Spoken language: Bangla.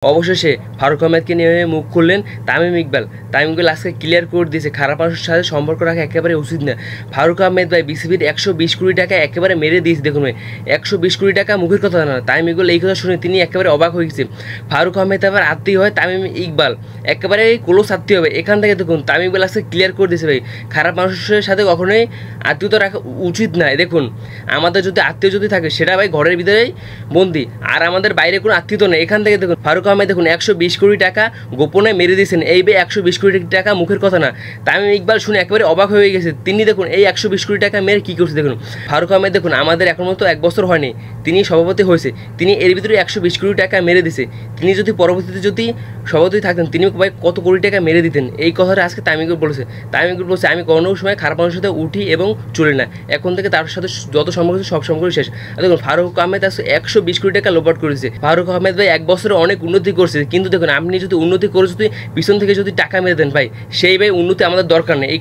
অবশেষে ফারুক আহমেদকে নিয়ে মুখ খুললেন তামিম ইকবাল। তামিম ইকবাল আজকে ক্লিয়ার করে দিয়েছে খারাপ মানুষের সাথে সম্পর্ক রাখা একেবারে উচিত না। ফারুক আহমেদ ভাই বিসিবির 120 কোটি টাকা একেবারে মেরে দিয়েছে। দেখুন ভাই 120 কোটি টাকা মুখের কথা না। তামিম ইকবাল এই কথা শুনে তিনি একেবারে অবাক হয়ে গেছে। ফারুক আহমেদ আবার আত্মীয় হয় তামিম ইকবাল, একেবারে ক্লোজ আত্মীয় হবে। এখান থেকে দেখুন তামিম ইকবাল আজকে ক্লিয়ার করে দিয়েছে ভাই খারাপ মানুষের সাথে কখনোই আত্মীয়তা রাখা উচিত নয়। দেখুন আমাদের যদি আত্মীয় যদি থাকে সেটা ভাই ঘরের ভিতরেই বন্দি, আর আমাদের বাইরে কোনো আত্মীয়তা নেই। এখান থেকে দেখুন ফারুক আহমেদ দেখুন 120 কোটি টাকা গোপনে মেরে দিয়েছেন। এই ভাই 120 কোটি টাকা মুখের কথা না। তামিম ইকবাল শুনে একেবারে অবাক হয়ে গেছে। তিনি দেখুন এই 120 কোটি টাকা মেরে কী করছে। দেখুন ফারুক আহমেদ দেখুন আমাদের এখন মতো 1 বছর হয়নি তিনি সভাপতি হয়েছে, তিনি এর ভিতরে 120 কোটি টাকা মেরে দিছে। তিনি যদি পরবর্তীতে যদি সভাপতি থাকতেন তিনি ভাই কত কোটি টাকা মেরে দিতেন। এই কথাটা আজকে তামিম ইকবাল বলেছে। তামিম ইকবাল বলছে আমি কোনো সময় খারাপ মানুষের সাথে উঠি এবং চলি না, এখন থেকে তার সাথে যত সম্পর্ক সব সম্পর্ক শেষ। দেখুন ফারুক আহমেদ আজকে 120 কোটি টাকা লোপাট করেছে। ফারুক আহমেদ ভাই 1 বছরে অনেক উন্নতি করছে, কিন্তু দেখুন আপনি যদি উন্নতি করে যদি পিছন থেকে যদি টাকা মেরে দেন ভাই সেই ভাই উন্নতি আমাদের দরকার নেই। এই